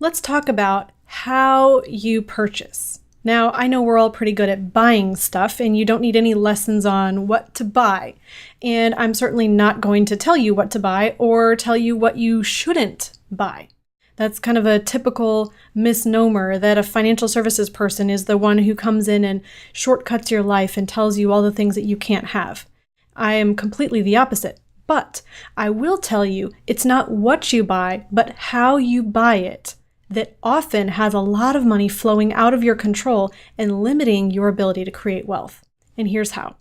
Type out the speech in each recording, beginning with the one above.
Let's talk about how you purchase. Now, I know we're all pretty good at buying stuff, and you don't need any lessons on what to buy. And I'm certainly not going to tell you what to buy or tell you what you shouldn't buy. That's kind of a typical misnomer that a financial services person is the one who comes in and shortcuts your life and tells you all the things that you can't have. I am completely the opposite. But I will tell you, it's not what you buy, but how you buy it that often has a lot of money flowing out of your control and limiting your ability to create wealth. And here's how.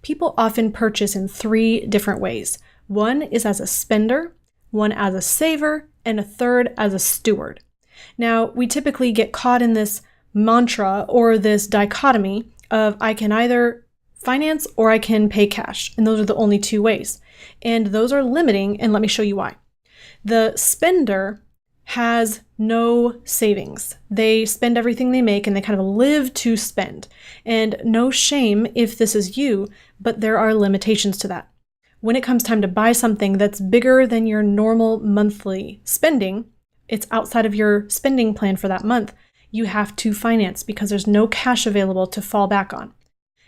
People often purchase in 3 different ways. One is as a spender, one as a saver, and a third as a steward. Now, we typically get caught in this mantra or this dichotomy of I can either finance or I can pay cash. And those are the only 2 ways. And those are limiting, and let me show you why. The spender has no savings. They spend everything they make and they kind of live to spend. And no shame if this is you, but there are limitations to that. When it comes time to buy something that's bigger than your normal monthly spending, it's outside of your spending plan for that month, you have to finance because there's no cash available to fall back on.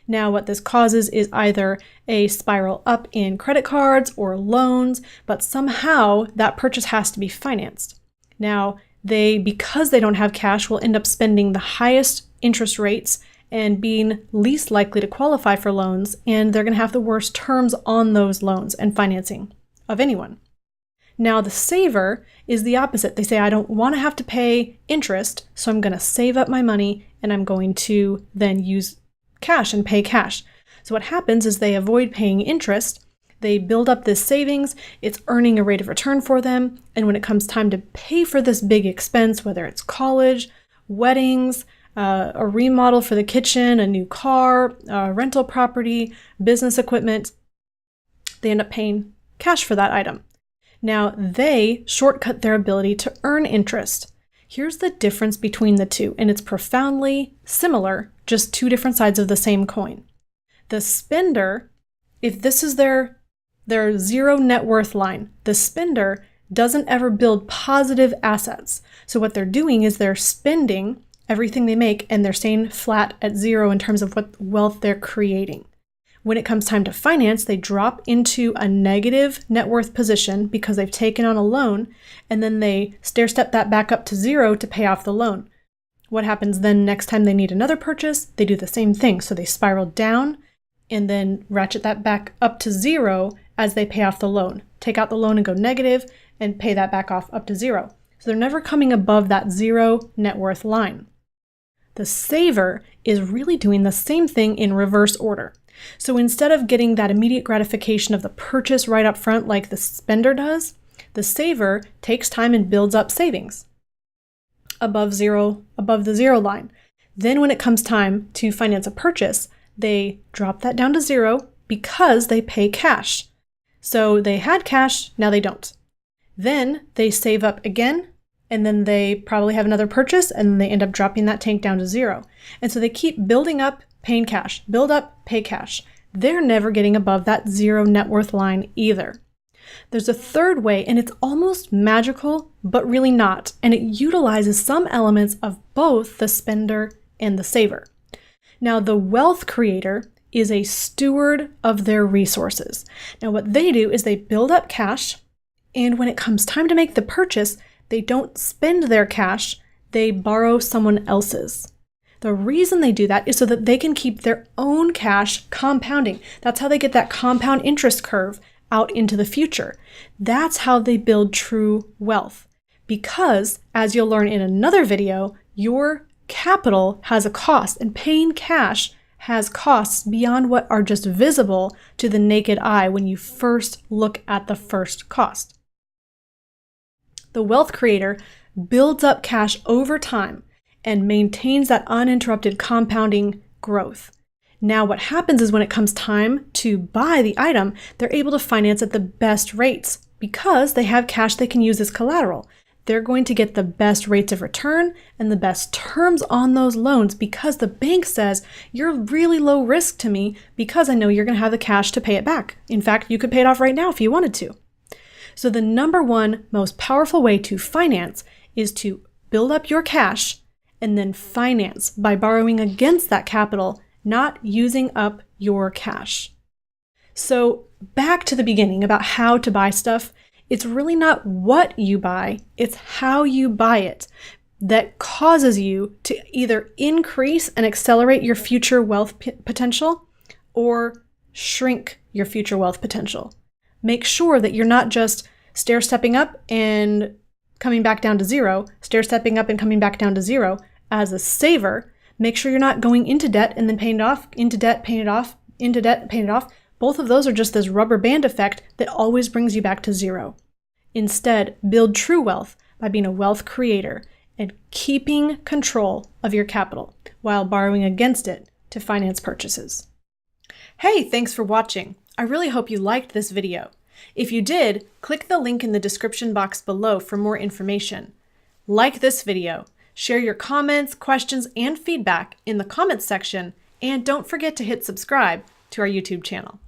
Now, what this causes is either a spiral up in credit cards or loans, but somehow that purchase has to be financed. Now, because they don't have cash, will end up spending the highest interest rates and being least likely to qualify for loans, and they're going to have the worst terms on those loans and financing of anyone. Now, the saver is the opposite. They say, I don't want to have to pay interest, so I'm going to save up my money and I'm going to then use cash and pay cash. So what happens is they avoid paying interest. They build up this savings, it's earning a rate of return for them, and when it comes time to pay for this big expense, whether it's college, weddings, a remodel for the kitchen, a new car, a rental property, business equipment, they end up paying cash for that item. Now, they shortcut their ability to earn interest. Here's the difference between the 2, and it's profoundly similar, just 2 different sides of the same coin. The spender, if this is their zero net worth line, the spender doesn't ever build positive assets. So what they're doing is they're spending everything they make and they're staying flat at 0 in terms of what wealth they're creating. When it comes time to finance, they drop into a negative net worth position because they've taken on a loan, and then they stair-step that back up to 0 to pay off the loan. What happens then next time they need another purchase? They do the same thing. So they spiral down and then ratchet that back up to 0 as they pay off the loan. Take out the loan and go negative and pay that back off up to 0. So they're never coming above that 0 net worth line. The saver is really doing the same thing in reverse order. So instead of getting that immediate gratification of the purchase right up front like the spender does, the saver takes time and builds up savings above the 0 line. Then when it comes time to finance a purchase, they drop that down to 0 because they pay cash. So they had cash, now they don't. Then they save up again, and then they probably have another purchase, and then they end up dropping that tank down to 0. And so they keep building up, paying cash, build up, pay cash. They're never getting above that 0 net worth line either. There's a third way, and it's almost magical, but really not, and it utilizes some elements of both the spender and the saver. Now, the wealth creator is a steward of their resources. Now, what they do is they build up cash, and when it comes time to make the purchase, they don't spend their cash, they borrow someone else's. The reason they do that is so that they can keep their own cash compounding. That's how they get that compound interest curve out into the future. That's how they build true wealth. Because, as you'll learn in another video, your capital has a cost, and paying cash has costs beyond what are just visible to the naked eye when you first look at the first cost. The wealth creator builds up cash over time and maintains that uninterrupted compounding growth. Now, what happens is when it comes time to buy the item, they're able to finance at the best rates because they have cash they can use as collateral. They're going to get the best rates of return and the best terms on those loans because the bank says, you're really low risk to me because I know you're going to have the cash to pay it back. In fact, you could pay it off right now if you wanted to. So the number one most powerful way to finance is to build up your cash, and then finance by borrowing against that capital, not using up your cash. So back to the beginning about how to buy stuff, it's really not what you buy, it's how you buy it that causes you to either increase and accelerate your future wealth potential or shrink your future wealth potential. Make sure that you're not just stair-stepping up and coming back down to zero, stair-stepping up and coming back down to zero. As a saver, make sure you're not going into debt and then paying it off, into debt, paying it off, into debt, paying it off. Both of those are just this rubber band effect that always brings you back to zero. Instead, build true wealth by being a wealth creator and keeping control of your capital while borrowing against it to finance purchases. Hey, thanks for watching. I really hope you liked this video. If you did, click the link in the description box below for more information. Like this video, share your comments, questions, and feedback in the comments section, and don't forget to hit subscribe to our YouTube channel.